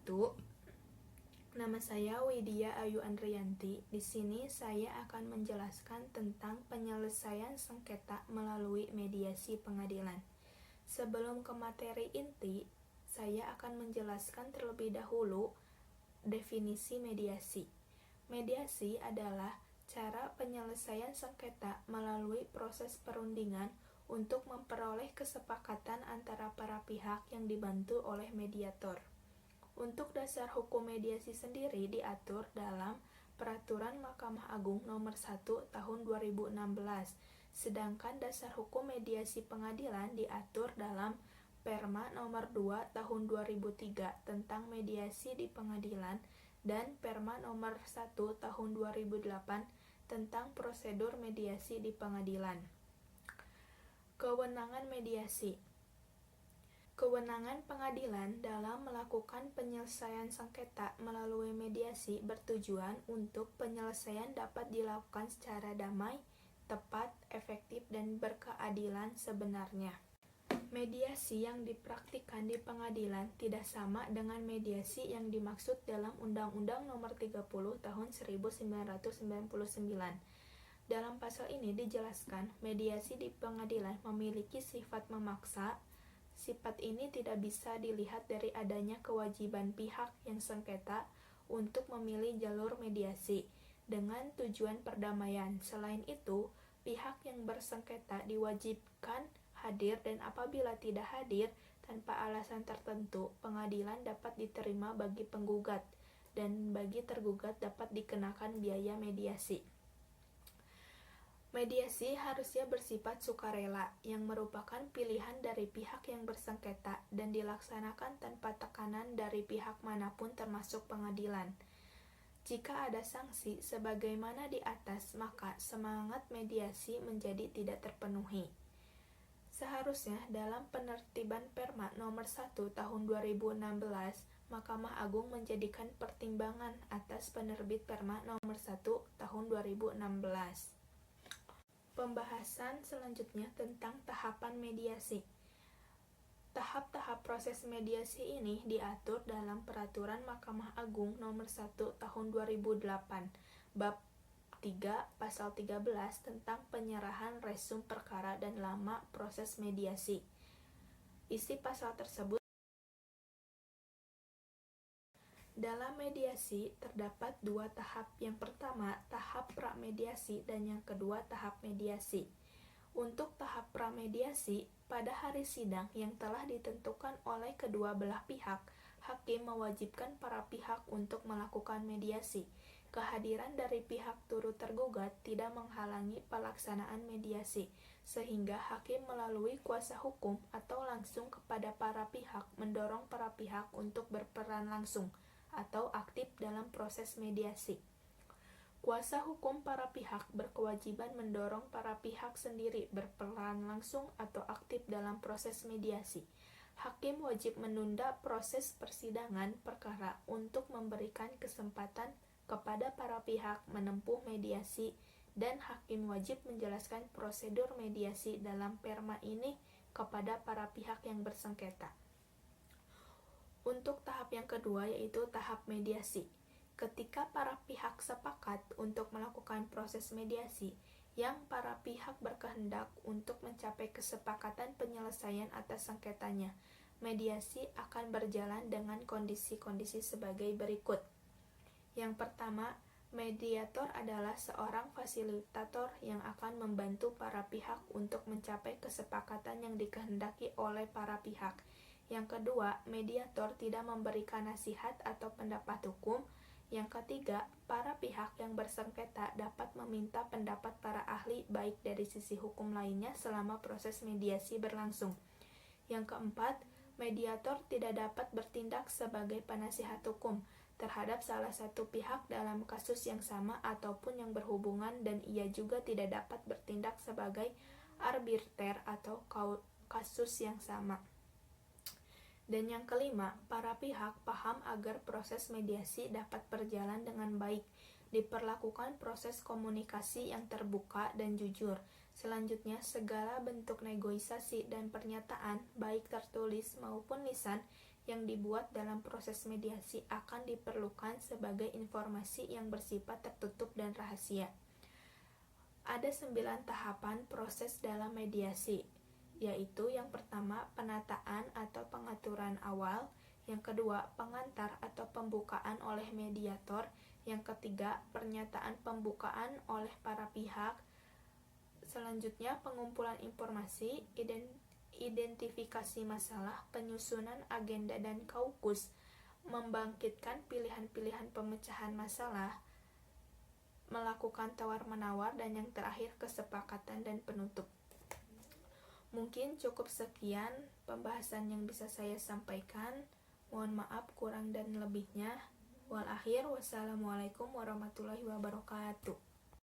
wabarakatuh. Nama saya Widya Ayu Andriyanti. Di sini saya akan menjelaskan tentang penyelesaian sengketa melalui mediasi pengadilan. Sebelum ke materi inti, saya akan menjelaskan terlebih dahulu definisi mediasi. Mediasi adalah cara penyelesaian sengketa melalui proses perundingan untuk memperoleh kesepakatan antara para pihak yang dibantu oleh mediator. Untuk dasar hukum mediasi sendiri diatur dalam Peraturan Mahkamah Agung Nomor 1 Tahun 2016, sedangkan dasar hukum mediasi pengadilan diatur dalam Perma Nomor 2 Tahun 2003 tentang mediasi di pengadilan dan Perma Nomor 1 Tahun 2008 tentang prosedur mediasi di pengadilan. Kewenangan mediasi. Kewenangan pengadilan dalam melakukan penyelesaian sengketa melalui mediasi bertujuan untuk penyelesaian dapat dilakukan secara damai, tepat, efektif, dan berkeadilan sebenarnya. Mediasi yang dipraktikkan di pengadilan tidak sama dengan mediasi yang dimaksud dalam Undang-Undang Nomor 30 Tahun 1999. Dalam pasal ini dijelaskan, mediasi di pengadilan memiliki sifat memaksa. Sifat ini tidak bisa dilihat dari adanya kewajiban pihak yang sengketa untuk memilih jalur mediasi dengan tujuan perdamaian. Selain itu, pihak yang bersengketa diwajibkan hadir dan apabila tidak hadir tanpa alasan tertentu, pengadilan dapat diterima bagi penggugat dan bagi tergugat dapat dikenakan biaya mediasi. Mediasi harusnya bersifat sukarela, yang merupakan pilihan dari pihak yang bersengketa dan dilaksanakan tanpa tekanan dari pihak manapun termasuk pengadilan. Jika ada sanksi sebagaimana di atas, maka semangat mediasi menjadi tidak terpenuhi. Seharusnya dalam penertiban Perma Nomor 1 Tahun 2016, Mahkamah Agung menjadikan pertimbangan atas penerbit Perma Nomor 1 Tahun 2016. Pembahasan selanjutnya tentang tahapan mediasi. Tahap-tahap proses mediasi ini diatur dalam Peraturan Mahkamah Agung Nomor 1 Tahun 2008, Bab 3 Pasal 13 tentang penyerahan resum perkara dan lama proses mediasi. Isi pasal tersebut. Dalam mediasi terdapat dua tahap. Yang pertama, tahap pramediasi dan yang kedua, tahap mediasi. Untuk tahap pramediasi, pada hari sidang yang telah ditentukan oleh kedua belah pihak, hakim mewajibkan para pihak untuk melakukan mediasi. Kehadiran dari pihak turut tergugat tidak menghalangi pelaksanaan mediasi, sehingga hakim melalui kuasa hukum atau langsung kepada para pihak mendorong para pihak untuk berperan langsung atau aktif dalam proses mediasi. Kuasa hukum para pihak berkewajiban mendorong para pihak sendiri berperan langsung atau aktif dalam proses mediasi. Hakim wajib menunda proses persidangan perkara untuk memberikan kesempatan kepada para pihak menempuh mediasi, dan hakim wajib menjelaskan prosedur mediasi dalam perma ini kepada para pihak yang bersengketa. Untuk tahap yang kedua, yaitu tahap mediasi. Ketika para pihak sepakat untuk melakukan proses mediasi, yang para pihak berkehendak untuk mencapai kesepakatan penyelesaian atas sengketanya, mediasi akan berjalan dengan kondisi-kondisi sebagai berikut. Yang pertama, mediator adalah seorang fasilitator yang akan membantu para pihak untuk mencapai kesepakatan yang dikehendaki oleh para pihak. Yang kedua, mediator tidak memberikan nasihat atau pendapat hukum. Yang ketiga, para pihak yang bersengketa dapat meminta pendapat para ahli baik dari sisi hukum lainnya selama proses mediasi berlangsung. Yang keempat, mediator tidak dapat bertindak sebagai penasihat hukum terhadap salah satu pihak dalam kasus yang sama ataupun yang berhubungan, dan ia juga tidak dapat bertindak sebagai arbiter atau kasus yang sama. Dan yang kelima, para pihak paham agar proses mediasi dapat berjalan dengan baik, diperlakukan proses komunikasi yang terbuka dan jujur. Selanjutnya, segala bentuk negosiasi dan pernyataan, baik tertulis maupun lisan, yang dibuat dalam proses mediasi akan diperlukan sebagai informasi yang bersifat tertutup dan rahasia. Ada 9 tahapan proses dalam mediasi, yaitu yang pertama penataan atau pengaturan awal, yang kedua pengantar atau pembukaan oleh mediator, yang ketiga pernyataan pembukaan oleh para pihak, selanjutnya pengumpulan informasi, identifikasi masalah, penyusunan agenda dan kaukus, membangkitkan pilihan-pilihan pemecahan masalah, melakukan tawar-menawar, dan yang terakhir kesepakatan dan penutup. Mungkin cukup sekian pembahasan yang bisa saya sampaikan. Mohon maaf kurang dan lebihnya. Wal akhir, wassalamualaikum warahmatullahi wabarakatuh.